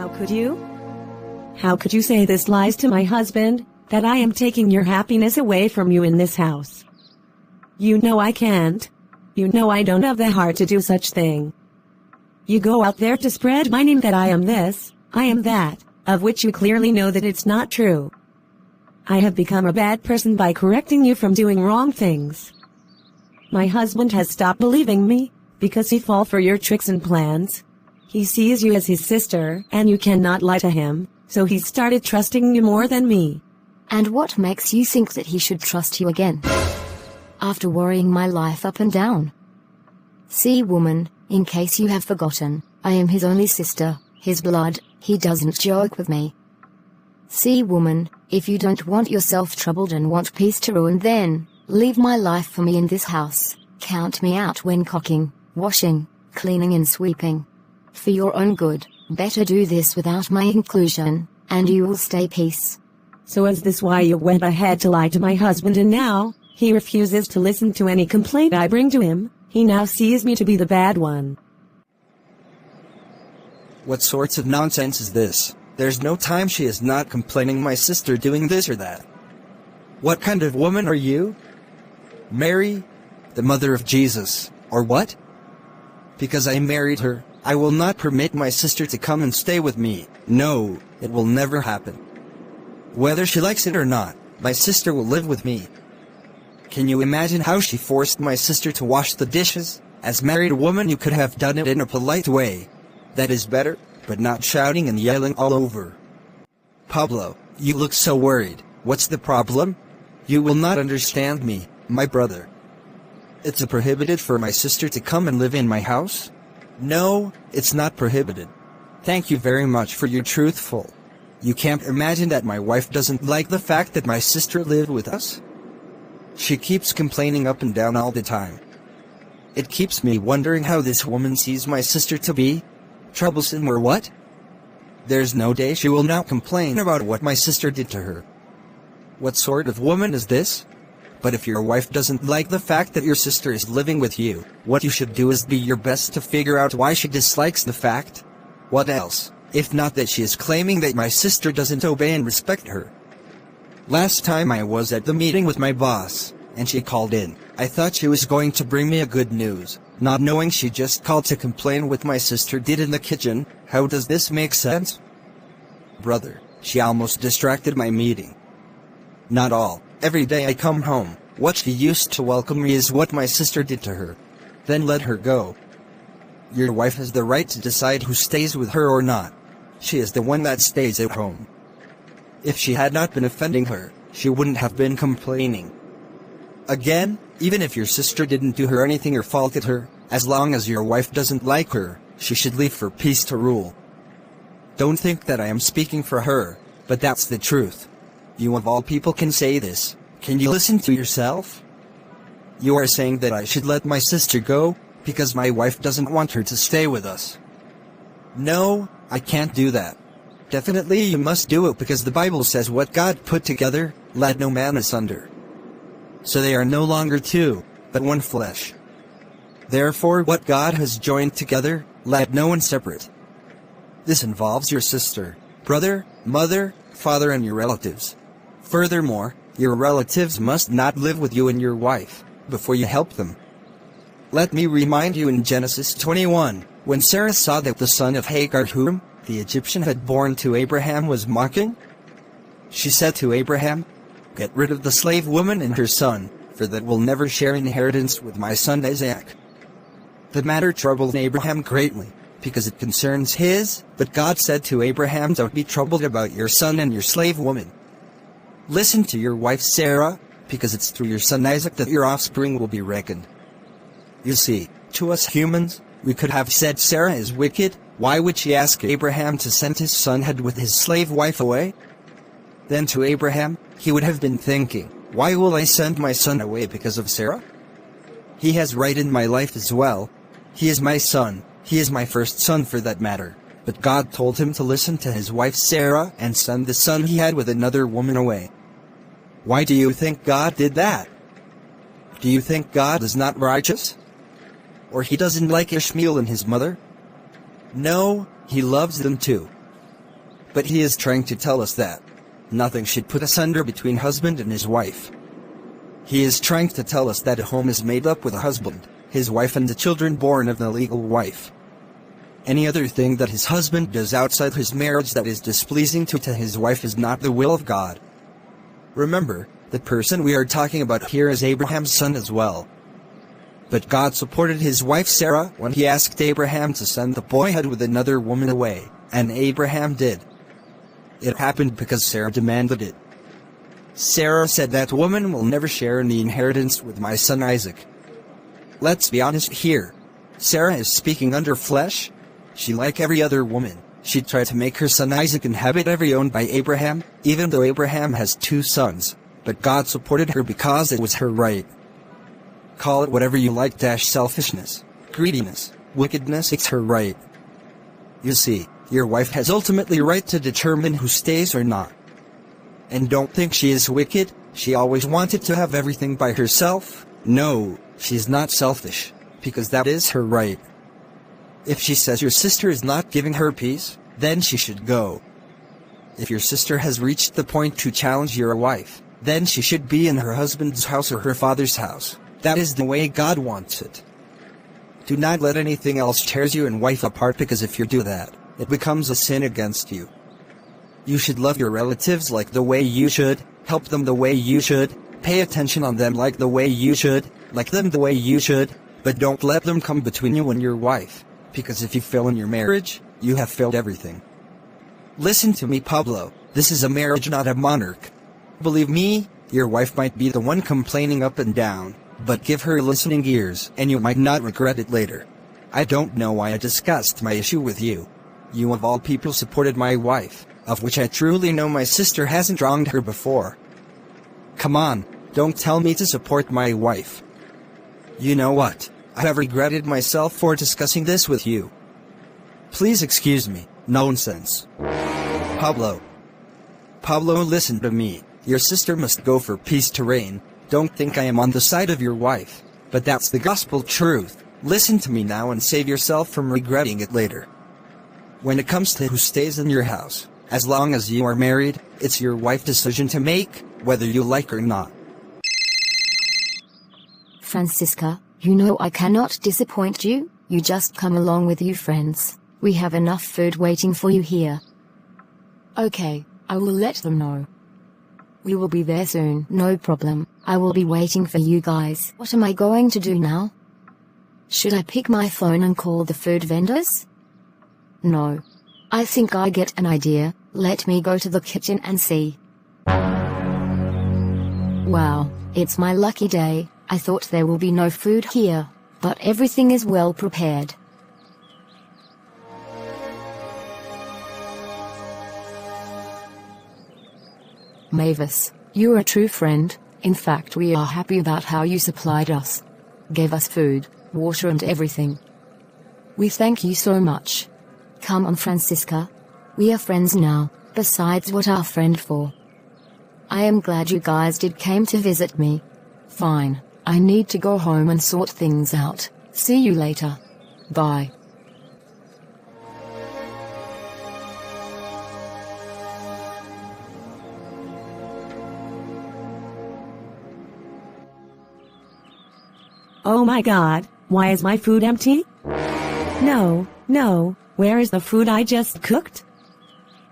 How could you? How could you say this lies to my husband, that I am taking your happiness away from you in this house? You know I can't. You know I don't have the heart to do such thing. You go out there to spread my name that I am this, I am that, of which you clearly know that it's not true. I have become a bad person by correcting you from doing wrong things. My husband has stopped believing me, because he fall for your tricks and plans. He sees you as his sister, and you cannot lie to him, so he started trusting you more than me. And what makes you think that he should trust you again? After worrying my life up and down. See, woman, in case you have forgotten, I am his only sister, his blood, he doesn't joke with me. See, woman, if you don't want yourself troubled and want peace to ruin, then leave my life for me in this house. Count me out when cooking, washing, cleaning and sweeping. For your own good, better do this without my inclusion, and you will stay peace. So is this why you went ahead to lie to my husband, and now he refuses to listen to any complaint I bring to him? He now sees me to be the bad one. What sorts of nonsense is this? There's no time she is not complaining my sister doing this or that. What kind of woman are you? Mary, the mother of Jesus, or what? Because I married her, I will not permit my sister to come and stay with me. No, it will never happen. Whether she likes it or not, my sister will live with me. Can you imagine how she forced my sister to wash the dishes? As married woman, you could have done it in a polite way. That is better, but not shouting and yelling all over. Pablo, you look so worried. What's the problem? You will not understand me, my brother. It's prohibited for my sister to come and live in my house? No, it's not prohibited. Thank you very much for your truthful. You can't imagine that my wife doesn't like the fact that my sister lived with us? She keeps complaining up and down all the time. It keeps me wondering how this woman sees my sister to be. Troublesome or what? There's no day she will not complain about what my sister did to her. What sort of woman is this? But if your wife doesn't like the fact that your sister is living with you, what you should do is be your best to figure out why she dislikes the fact. What else, if not that she is claiming that my sister doesn't obey and respect her? Last time I was at the meeting with my boss, and she called in. I thought she was going to bring me a good news, not knowing she just called to complain what my sister did in the kitchen. How does this make sense? Brother, she almost distracted my meeting. Not all. Every day I come home, what she used to welcome me is what my sister did to her. Then let her go. Your wife has the right to decide who stays with her or not. She is the one that stays at home. If she had not been offending her, she wouldn't have been complaining. Again, even if your sister didn't do her anything or faulted her, as long as your wife doesn't like her, she should leave for peace to rule. Don't think that I am speaking for her, but that's the truth. You of all people can say this. Can you listen to yourself? You are saying that I should let my sister go, because my wife doesn't want her to stay with us. No, I can't do that. Definitely you must do it because the Bible says what God put together, let no man asunder. So they are no longer two, but one flesh. Therefore what God has joined together, let no one separate. This involves your sister, brother, mother, father and your relatives. Furthermore, your relatives must not live with you and your wife, before you help them. Let me remind you in Genesis 21, when Sarah saw that the son of Hagar whom the Egyptian had borne to Abraham was mocking, she said to Abraham, "Get rid of the slave woman and her son, for that will never share inheritance with my son Isaac." The matter troubled Abraham greatly, because it concerns his, but God said to Abraham, "Don't be troubled about your son and your slave woman. Listen to your wife Sarah, because it's through your son Isaac that your offspring will be reckoned." You see, to us humans, we could have said Sarah is wicked. Why would she ask Abraham to send his son ahead with his slave wife away? Then to Abraham, he would have been thinking, why will I send my son away because of Sarah? He has right in my life as well. He is my son, he is my first son for that matter. But God told him to listen to his wife Sarah and send the son he had with another woman away. Why do you think God did that? Do you think God is not righteous? Or he doesn't like Ishmael and his mother? No, he loves them too. But he is trying to tell us that nothing should put asunder between husband and his wife. He is trying to tell us that a home is made up with a husband, his wife and the children born of the legal wife. Any other thing that his husband does outside his marriage that is displeasing to his wife is not the will of God. Remember, the person we are talking about here is Abraham's son as well. But God supported his wife Sarah when he asked Abraham to send the boyhood with another woman away, and Abraham did. It happened because Sarah demanded it. Sarah said that woman will never share in the inheritance with my son Isaac. Let's be honest here. Sarah is speaking under flesh. She, like every other woman, she tried to make her son Isaac inhabit every owned by Abraham, even though Abraham has 2 sons, but God supported her because it was her right. Call it whatever you like, selfishness, greediness, wickedness, it's her right. You see, your wife has ultimately right to determine who stays or not. And don't think she is wicked, she always wanted to have everything by herself. No, she's not selfish, because that is her right. If she says your sister is not giving her peace, then she should go. If your sister has reached the point to challenge your wife, then she should be in her husband's house or her father's house. That is the way God wants it. Do not let anything else tear you and wife apart, because if you do that, it becomes a sin against you. You should love your relatives like the way you should, help them the way you should, pay attention on them like the way you should, like them the way you should, but don't let them come between you and your wife, because if you fail in your marriage, you have failed everything. Listen to me, Pablo, this is a marriage, not a monarch. Believe me, your wife might be the one complaining up and down, but give her listening ears and you might not regret it later. I don't know why I discussed my issue with you. You of all people supported my wife, of which I truly know my sister hasn't wronged her before. Come on, don't tell me to support my wife. You know what? I have regretted myself for discussing this with you. Please excuse me, nonsense. Pablo, listen to me. Your sister must go for peace to reign. Don't think I am on the side of your wife, but that's the gospel truth. Listen to me now and save yourself from regretting it later. When it comes to who stays in your house, as long as you are married, it's your wife's decision to make, whether you like or not. Francisca, you know I cannot disappoint you. You just come along with you friends. We have enough food waiting for you here. Okay, I will let them know. We will be there soon. No problem. I will be waiting for you guys. What am I going to do now? Should I pick my phone and call the food vendors? No. I think I get an idea. Let me go to the kitchen and see. Wow, it's my lucky day. I thought there will be no food here, but everything is well prepared. Mavis, you're a true friend. In fact, we are happy about how you supplied us. Gave us food, water and everything. We thank you so much. Come on, Francisca. We are friends now, besides what are friend for? I am glad you guys came to visit me. Fine, I need to go home and sort things out. See you later. Bye. Oh my God, why is my food empty? No, where is the food I just cooked?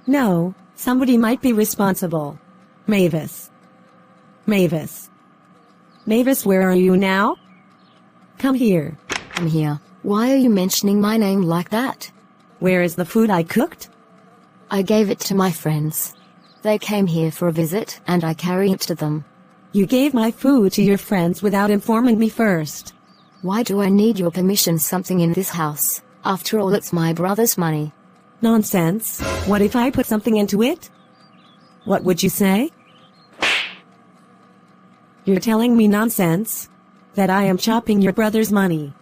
No, somebody might be responsible. Mavis, where are you now? Come here. I'm here. Why are you mentioning my name like that? Where is the food I cooked? I gave it to my friends. They came here for a visit and I carried it to them. You gave my food to your friends without informing me first. Why do I need your permission? Something in this house? After all, it's my brother's money. Nonsense. What if I put something into it? What would you say? You're telling me nonsense? That I am chopping your brother's money?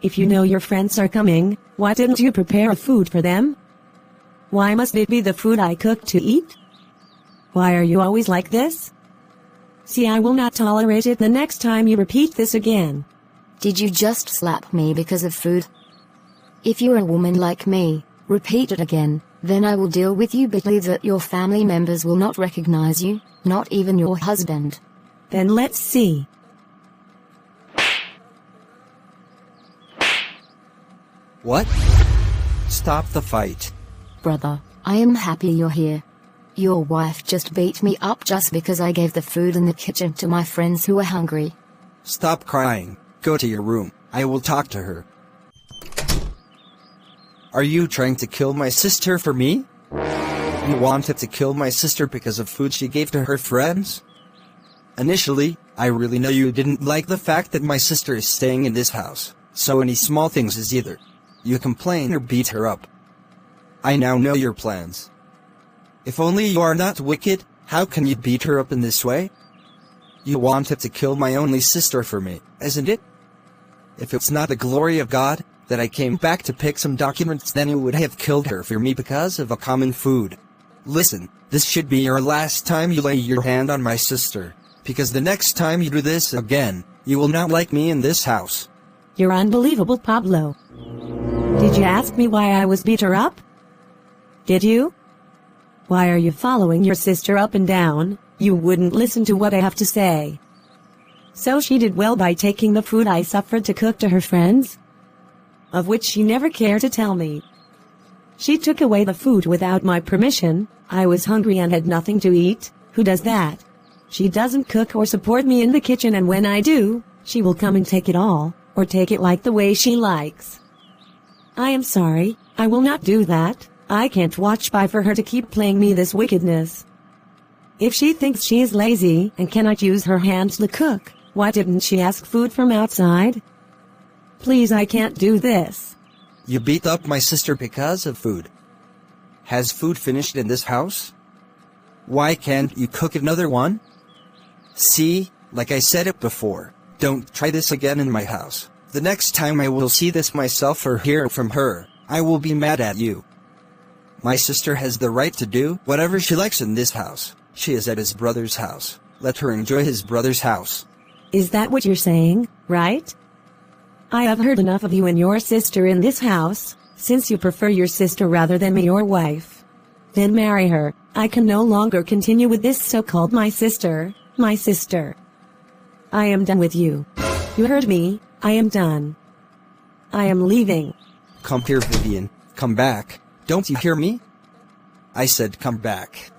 If you know your friends are coming, why didn't you prepare food for them? Why must it be the food I cooked to eat? Why are you always like this? See, I will not tolerate it the next time you repeat this again. Did you just slap me because of food? If you're a woman like me, repeat it again. Then I will deal with you, but believe that your family members will not recognize you, not even your husband. Then let's see. What? Stop the fight. Brother, I am happy you're here. Your wife just beat me up just because I gave the food in the kitchen to my friends who were hungry. Stop crying. Go to your room. I will talk to her. Are you trying to kill my sister for me? You wanted to kill my sister because of food she gave to her friends? Initially, I really know you didn't like the fact that my sister is staying in this house, so any small things is either you complain or beat her up. I now know your plans. If only you are not wicked, how can you beat her up in this way? You wanted to kill my only sister for me, isn't it? If it's not the glory of God that I came back to pick some documents, then you would have killed her for me because of a common food. Listen, this should be your last time you lay your hand on my sister, because the next time you do this again, you will not like me in this house. You're unbelievable, Pablo. Did you ask me why I was beat her up? Did you? Why are you following your sister up and down? You wouldn't listen to what I have to say. So she did well by taking the food I suffered to cook to her friends, of which she never cared to tell me. She took away the food without my permission. I was hungry and had nothing to eat. Who does that? She doesn't cook or support me in the kitchen, and when I do, she will come and take it all, or take it like the way she likes. I am sorry, I will not do that. I can't watch by for her to keep playing me this wickedness. If she thinks she is lazy and cannot use her hands to cook, why didn't she ask food from outside? Please, I can't do this. You beat up my sister because of food. Has food finished in this house? Why can't you cook another one? See, like I said it before, don't try this again in my house. The next time I will see this myself or hear from her, I will be mad at you. My sister has the right to do whatever she likes in this house. She is at his brother's house. Let her enjoy his brother's house. Is that what you're saying, right? I have heard enough of you and your sister in this house. Since you prefer your sister rather than me, your wife, then marry her. I can no longer continue with this so-called my sister. I am done with you. You heard me. I am done. I am leaving. Come here, Vivian. Come back. Don't you hear me? I said come back.